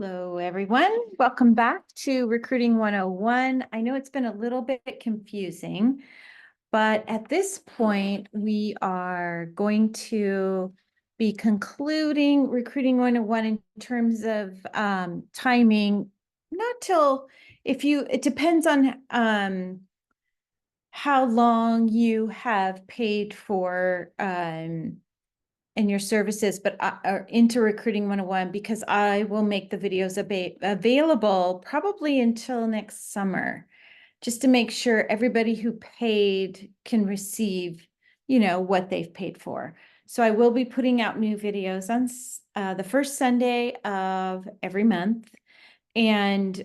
Hello, everyone. Welcome back to Recruiting 101. I know it's been a little bit confusing, but at this point, we are going to be concluding Recruiting 101 in terms of timing, not till it depends on how long you have paid for and your services, but are into Recruiting 101 because I will make the videos available probably until next summer, just to make sure everybody who paid can receive, what they've paid for. So I will be putting out new videos on the first Sunday of every month. And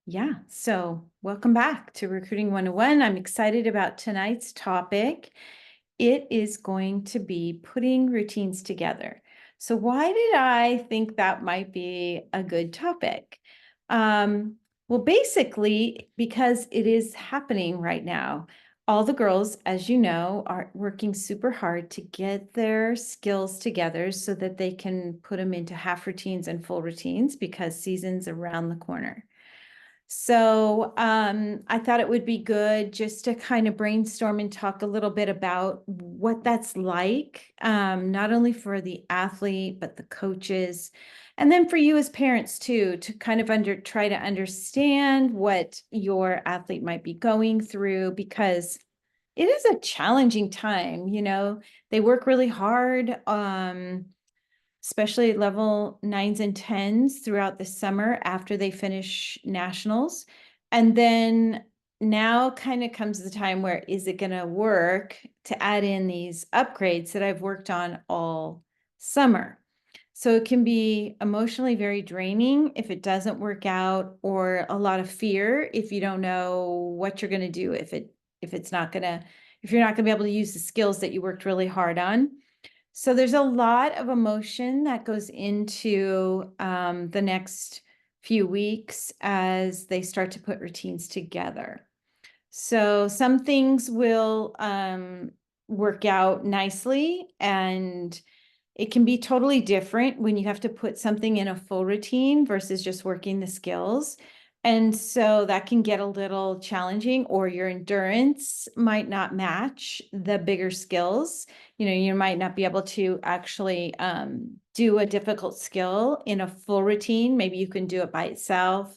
yeah, so welcome back to Recruiting 101. I'm excited about tonight's topic. It is going to be putting routines together. So why did I think that might be a good topic? Well, basically, because it is happening right now. All the girls, as you know, are working super hard to get their skills together so that they can put them into half routines and full routines because season's around the corner. So I thought it would be good just to kind of brainstorm and talk a little bit about what that's like, not only for the athlete, but the coaches, and then for you as parents too, to kind of try to understand what your athlete might be going through, because it is a challenging time. They work really hard. Especially level 9s and 10s throughout the summer after they finish nationals. And then now kind of comes the time where is it going to work to add in these upgrades that I've worked on all summer. So it can be emotionally very draining if it doesn't work out, or a lot of fear if you don't know what you're going to do if you're not going to be able to use the skills that you worked really hard on. So there's a lot of emotion that goes into the next few weeks as they start to put routines together. So some things will work out nicely, and it can be totally different when you have to put something in a full routine versus just working the skills. And so that can get a little challenging, or your endurance might not match the bigger skills. You might not be able to actually do a difficult skill in a full routine. Maybe you can do it by itself,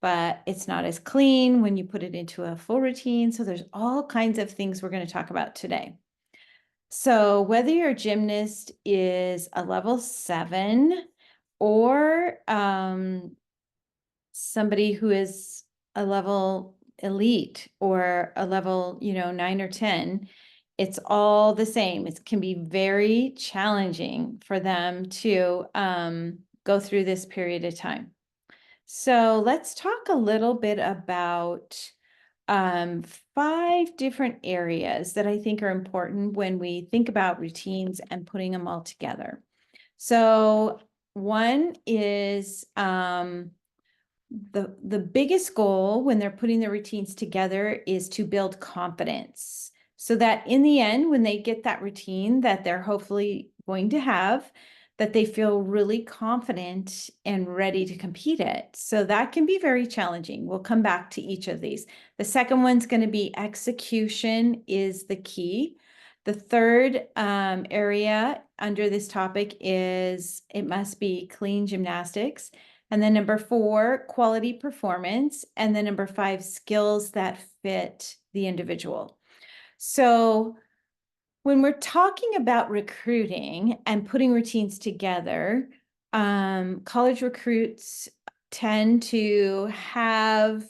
but it's not as clean when you put it into a full routine. So there's all kinds of things we're going to talk about today. So whether your gymnast is a level 7 or somebody who is a level elite or a level, 9 or 10, it's all the same. It can be very challenging for them to go through this period of time. So let's talk a little bit about 5 different areas that I think are important when we think about routines and putting them all together. So one is the biggest goal when they're putting their routines together is to build confidence, so that in the end, when they get that routine that they're hopefully going to have, that they feel really confident and ready to compete it. So that can be very challenging. We'll come back to each of these. The second one's going to be execution is the key. The third area under this topic is it must be clean gymnastics. And then number 4, quality performance. And then number 5, skills that fit the individual. So when we're talking about recruiting and putting routines together, college recruits tend to have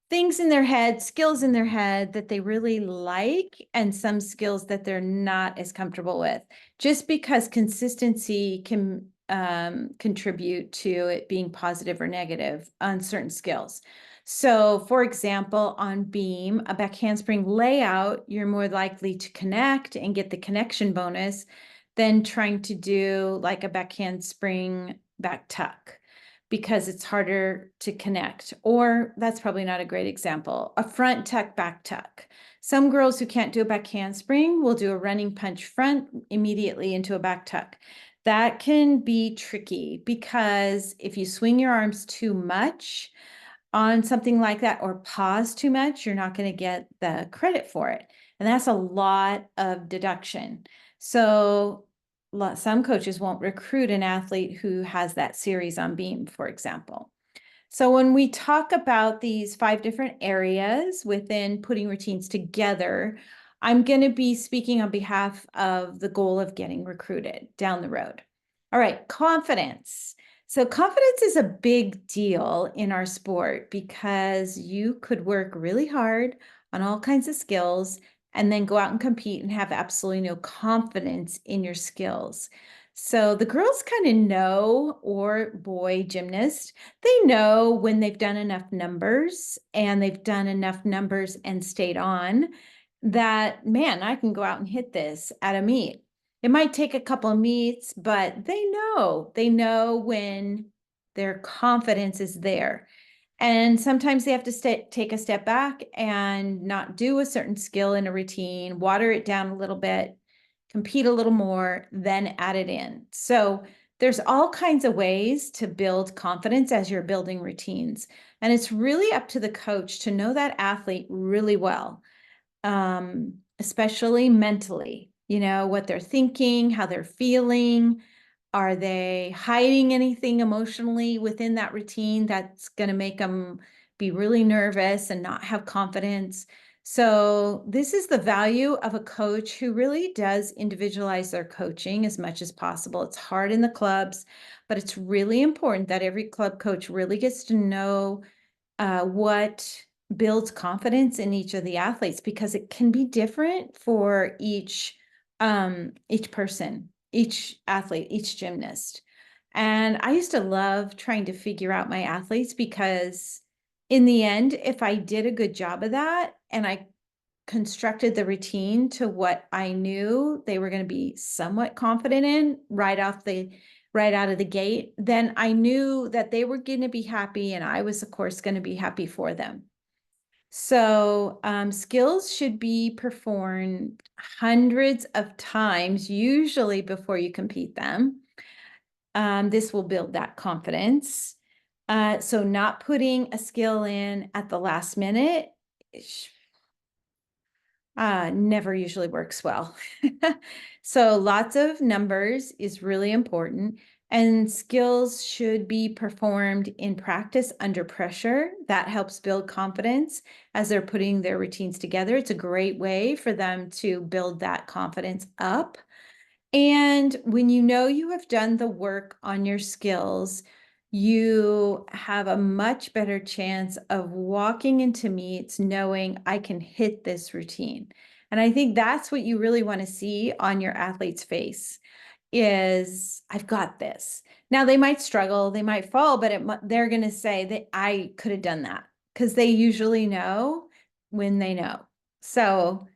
things in their head, skills in their head that they really like, and some skills that they're not as comfortable with, just because consistency can contribute to it being positive or negative on certain skills. So for example, on beam, a back handspring layout, you're more likely to connect and get the connection bonus than trying to do like a back handspring back tuck, because it's harder to connect. Or that's probably not a great example, a front tuck, back tuck. Some girls who can't do a back handspring will do a running punch front immediately into a back tuck. That can be tricky because if you swing your arms too much on something like that or pause too much, you're not going to get the credit for it. And that's a lot of deduction. So some coaches won't recruit an athlete who has that series on beam, for example. So when we talk about these 5 different areas within putting routines together, I'm going to be speaking on behalf of the goal of getting recruited down the road. All right, confidence. So confidence is a big deal in our sport because you could work really hard on all kinds of skills and then go out and compete and have absolutely no confidence in your skills. So the girls kind of know, or boy gymnast, they know when they've done enough numbers and they've done enough numbers and stayed on that, man, I can go out and hit this at a meet. It might take a couple of meets, but they know when their confidence is there. And sometimes they have to take a step back and not do a certain skill in a routine, water it down a little bit, compete a little more, then add it in. So there's all kinds of ways to build confidence as you're building routines. And it's really up to the coach to know that athlete really well, especially mentally, what they're thinking, how they're feeling. Are they hiding anything emotionally within that routine that's going to make them be really nervous and not have confidence? So this is the value of a coach who really does individualize their coaching as much as possible. It's hard in the clubs, but it's really important that every club coach really gets to know what builds confidence in each of the athletes, because it can be different for each person, each athlete, each gymnast. And I used to love trying to figure out my athletes because in the end, if I did a good job of that and I constructed the routine to what I knew they were going to be somewhat confident in right out of the gate, then I knew that they were going to be happy and I was, of course, going to be happy for them. So skills should be performed hundreds of times, usually before you compete them. This will build that confidence. So not putting a skill in at the last minute never usually works well. So lots of numbers is really important, and skills should be performed in practice under pressure. That helps build confidence as they're putting their routines together. It's a great way for them to build that confidence up. And when you know you have done the work on your skills, you have a much better chance of walking into meets knowing I can hit this routine. And I think that's what you really want to see on your athlete's face is, I've got this. Now they might struggle, they might fall, but they're going to say that I could have done that, because they usually know when they know. So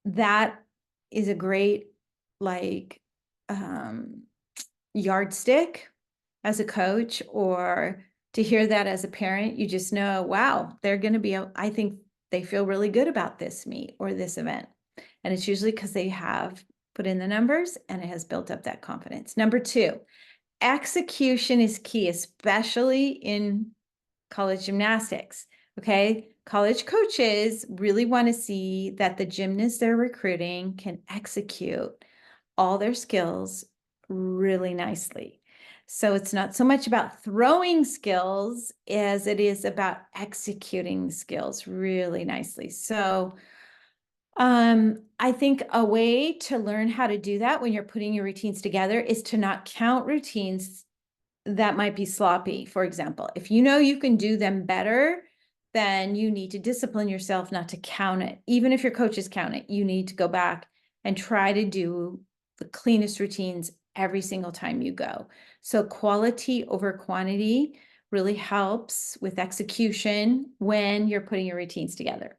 that is a great, like, yardstick as a coach, or to hear that as a parent. You just know, wow, they're going to be, I think they feel really good about this meet or this event. And it's usually because they have put in the numbers and it has built up that confidence. Number 2, execution is key, especially in college gymnastics. Okay. College coaches really want to see that the gymnasts they're recruiting can execute all their skills really nicely. So it's not so much about throwing skills as it is about executing skills really nicely. So I think a way to learn how to do that when you're putting your routines together is to not count routines that might be sloppy. For example, if you know you can do them better, then you need to discipline yourself not to count it. Even if your coaches count it, you need to go back and try to do the cleanest routines every single time you go. So quality over quantity really helps with execution when you're putting your routines together.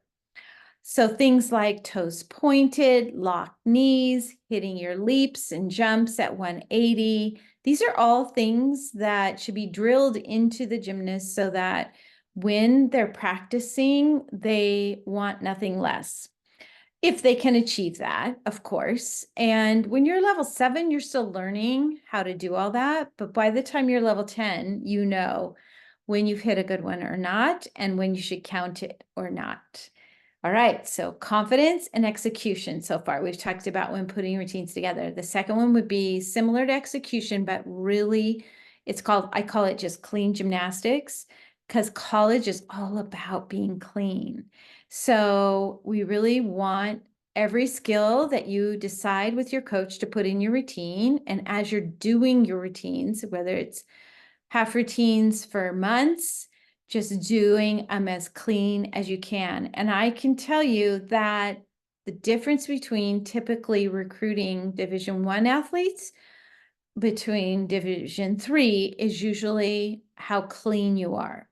So things like toes pointed, locked knees, hitting your leaps and jumps at 180. These are all things that should be drilled into the gymnast so that when they're practicing, they want nothing less. if they can achieve that, of course. And when you're level 7, you're still learning how to do all that. But by the time you're level 10, you know when you've hit a good one or not, and when you should count it or not. All right, so confidence and execution so far. We've talked about when putting routines together. The second one would be similar to execution, but really I call it just clean gymnastics, because college is all about being clean. So we really want every skill that you decide with your coach to put in your routine. And as you're doing your routines, whether it's half routines for months, just doing them as clean as you can. And I can tell you that the difference between typically recruiting Division I athletes between Division III is usually how clean you are.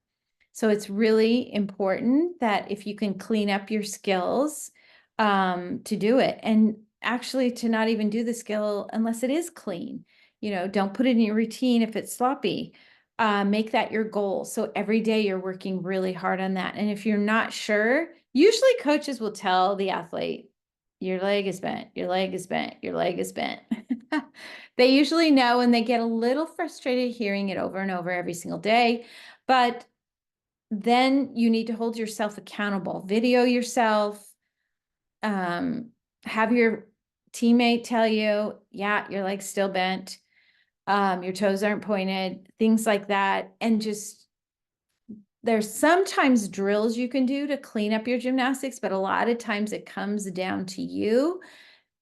So it's really important that if you can clean up your skills, to do it, and actually to not even do the skill unless it is clean. Don't put it in your routine if it's sloppy. Make that your goal. So every day you're working really hard on that. And if you're not sure, usually coaches will tell the athlete, your leg is bent, your leg is bent, your leg is bent. They usually know, and they get a little frustrated hearing it over and over every single day. But then you need to hold yourself accountable, video yourself, have your teammate tell you, yeah, your leg's still bent, your toes aren't pointed, things like that. And just, there's sometimes drills you can do to clean up your gymnastics, but a lot of times it comes down to you,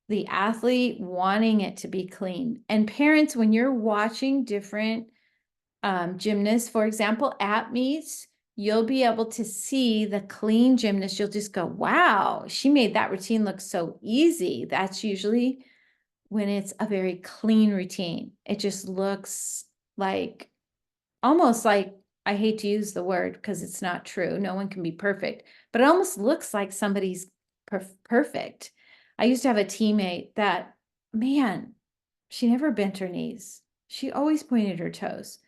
the athlete, wanting it to be clean. And parents, when you're watching different gymnasts, for example, at meets, you'll be able to see the clean gymnast. You'll just go, wow, she made that routine look so easy. That's usually when it's a very clean routine. It just looks like, almost like, I hate to use the word because it's not true. No one can be perfect, but it almost looks like somebody's perfect. I used to have a teammate that, man, she never bent her knees. She always pointed her toes.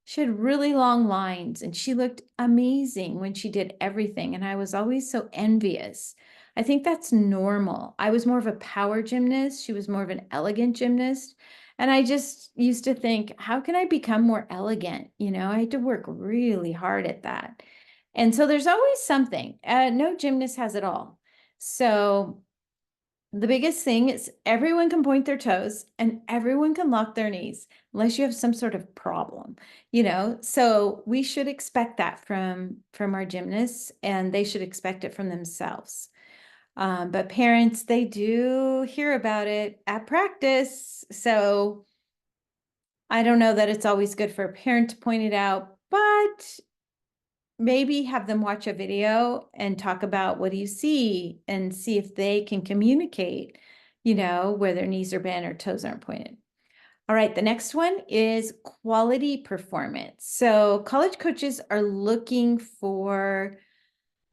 She had really long lines and she looked amazing when she did everything. And I was always so envious. I think that's normal. I was more of a power gymnast. She was more of an elegant gymnast. And I just used to think, how can I become more elegant? I had to work really hard at that. And so there's always something. No gymnast has it all. So the biggest thing is everyone can point their toes and everyone can lock their knees unless you have some sort of problem, so we should expect that from our gymnasts, and they should expect it from themselves. But parents, they do hear about it at practice. So I don't know that it's always good for a parent to point it out, but maybe have them watch a video and talk about what do you see, and see if they can communicate, where their knees are bent or toes aren't pointed. All right, the next one is quality performance. So college coaches are looking for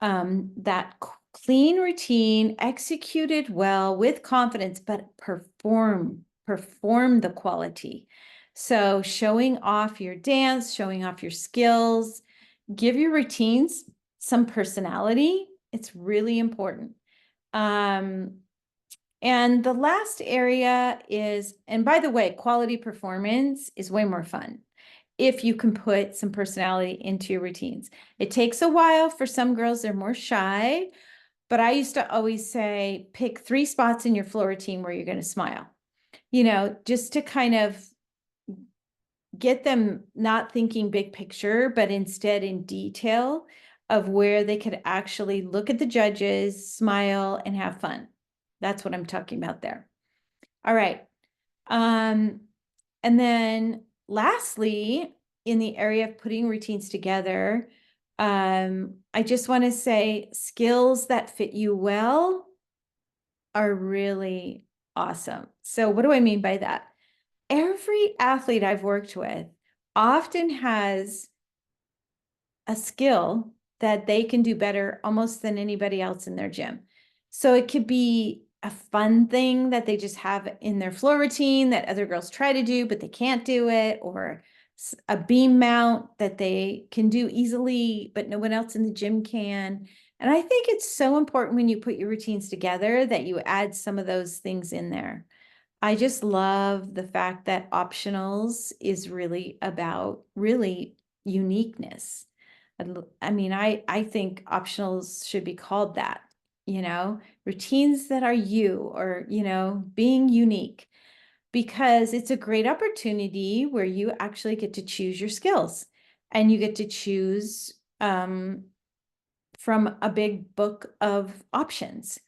that clean routine executed well with confidence, but perform the quality. So showing off your dance, showing off your skills, give your routines some personality. It's really important. And the last area is, and by the way, quality performance is way more fun if you can put some personality into your routines. It takes a while for some girls, they're more shy, but I used to always say, pick 3 spots in your floor routine where you're going to smile, just to kind of get them not thinking big picture, but instead in detail of where they could actually look at the judges, smile, and have fun. That's what I'm talking about there. All right. And then lastly, in the area of putting routines together, I just want to say skills that fit you well are really awesome. So what do I mean by that? Every athlete I've worked with often has a skill that they can do better almost than anybody else in their gym. So it could be a fun thing that they just have in their floor routine that other girls try to do, but they can't do it, or a beam mount that they can do easily, but no one else in the gym can. And I think it's so important when you put your routines together that you add some of those things in there. I just love the fact that optionals is really about really uniqueness. I mean, I think optionals should be called that, routines that are you, or, being unique, because it's a great opportunity where you actually get to choose your skills, and you get to choose from a big book of options.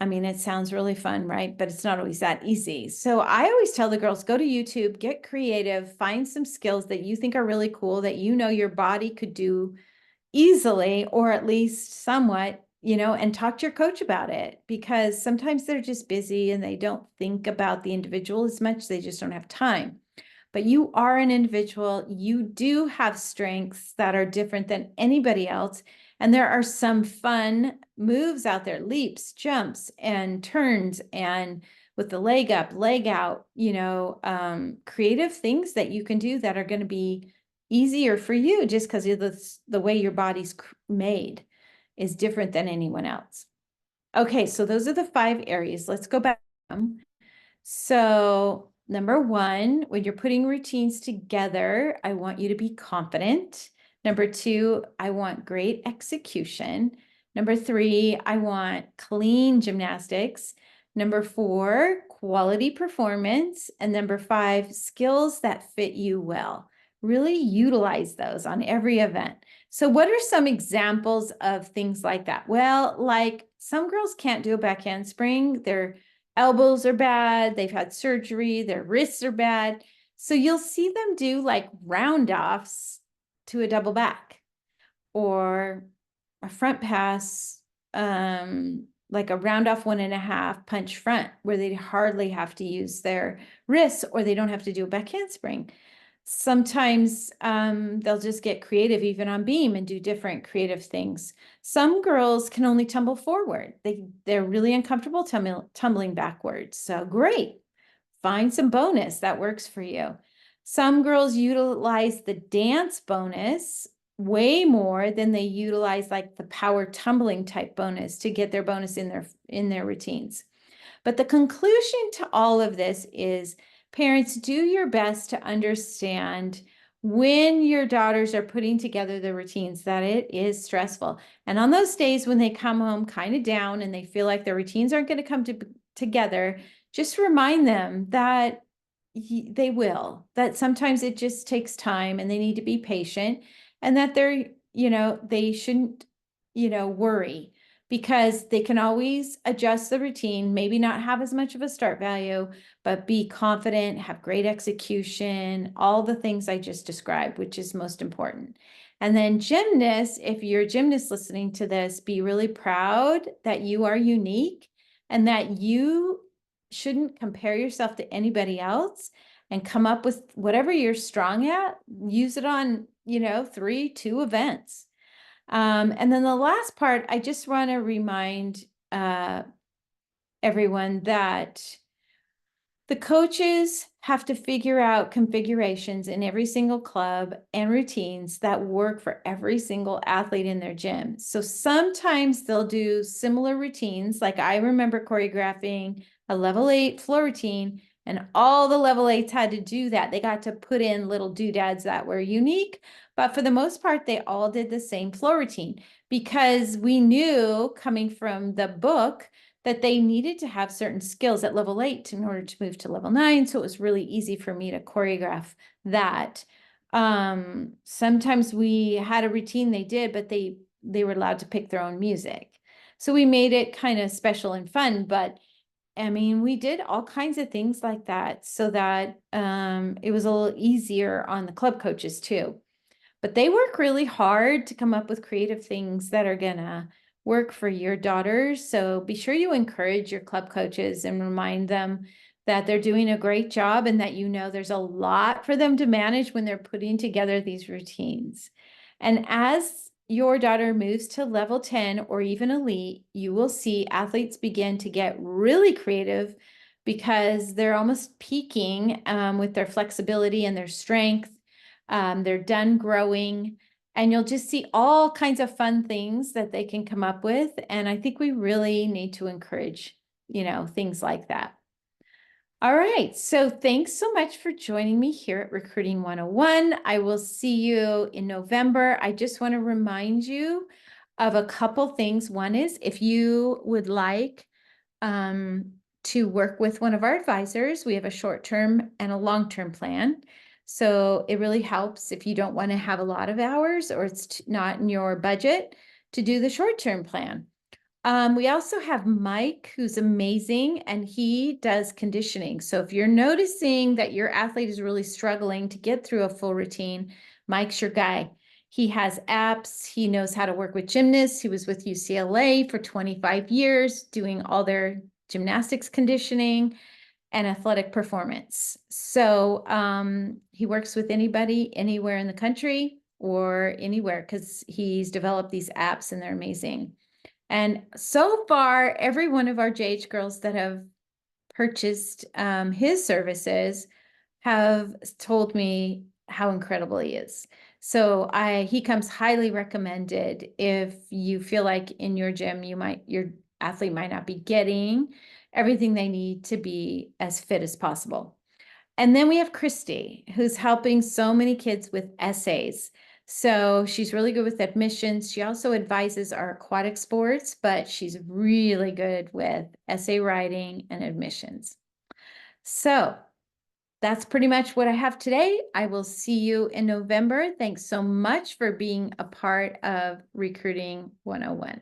I mean, it sounds really fun, right? But it's not always that easy. So I always tell the girls, go to YouTube, get creative, find some skills that you think are really cool, that your body could do easily, or at least somewhat, and talk to your coach about it, because sometimes they're just busy and they don't think about the individual as much. They just don't have time. But you are an individual. You do have strengths that are different than anybody else. And there are some fun moves out there, leaps, jumps, and turns, and with the leg up, leg out, creative things that you can do that are going to be easier for you, just because of the way your body's made is different than anyone else. Okay, so those are the 5 areas. Let's go back. So number 1, when you're putting routines together, I want you to be confident. Number 2, I want great execution. Number 3, I want clean gymnastics. Number 4, quality performance. And number 5, skills that fit you well. Really utilize those on every event. So what are some examples of things like that? Well, like some girls can't do a back handspring. Their elbows are bad. They've had surgery. Their wrists are bad. So you'll see them do like round offs to a double back, or a front pass, like a round off 1.5 punch front, where they hardly have to use their wrists, or they don't have to do a back handspring. Sometimes they'll just get creative even on beam and do different creative things. Some girls can only tumble forward. They're really uncomfortable tumbling backwards. So great. Find some bonus that works for you. Some girls utilize the dance bonus way more than they utilize like the power tumbling type bonus to get their bonus in their routines. But the conclusion to all of this is, parents, do your best to understand when your daughters are putting together the routines that it is stressful. And on those days when they come home kind of down and they feel like their routines aren't going to come together, just remind them that they will, that sometimes it just takes time and they need to be patient, and that they shouldn't, worry, because they can always adjust the routine, maybe not have as much of a start value, but be confident, have great execution, all the things I just described, which is most important. And then gymnasts, if you're a gymnast listening to this, be really proud that you are unique and that you shouldn't compare yourself to anybody else, and come up with whatever you're strong at, use it on, 2 events. And then the last part, I just want to remind everyone that the coaches have to figure out configurations in every single club and routines that work for every single athlete in their gym. So sometimes they'll do similar routines. Like I remember choreographing a level 8 floor routine, and all the level 8s had to do that. They got to put in little doodads that were unique, but for the most part, they all did the same floor routine, because we knew coming from the book that they needed to have certain skills at level 8 in order to move to level 9. So it was really easy for me to choreograph that. Sometimes we had a routine they did, but they were allowed to pick their own music. So we made it kind of special and fun, but I mean, we did all kinds of things like that so that it was a little easier on the club coaches too. But they work really hard to come up with creative things that are gonna work for your daughters. So be sure you encourage your club coaches and remind them that they're doing a great job, and that there's a lot for them to manage when they're putting together these routines. And as your daughter moves to level 10 or even elite, you will see athletes begin to get really creative, because they're almost peaking with their flexibility and their strength. They're done growing, and you'll just see all kinds of fun things that they can come up with. And I think we really need to encourage, things like that. All right. So thanks so much for joining me here at Recruiting 101. I will see you in November. I just want to remind you of a couple things. One is if you would like to work with one of our advisors, we have a short-term and a long-term plan. So it really helps if you don't want to have a lot of hours or it's not in your budget to do the short-term plan. We also have Mike, who's amazing, and he does conditioning. So if you're noticing that your athlete is really struggling to get through a full routine, Mike's your guy. He has apps. He knows how to work with gymnasts. He was with UCLA for 25 years, doing all their gymnastics conditioning and athletic performance. So he works with anybody, anywhere in the country or anywhere, because he's developed these apps and they're amazing. And so far, every one of our JH girls that have purchased his services have told me how incredible he is. So he comes highly recommended if you feel like in your gym your athlete might not be getting everything they need to be as fit as possible. And then we have Christy, who's helping so many kids with essays. So she's really good with admissions. She also advises our aquatic sports, but she's really good with essay writing and admissions. So that's pretty much what I have today. I will see you in November. Thanks so much for being a part of Recruiting 101.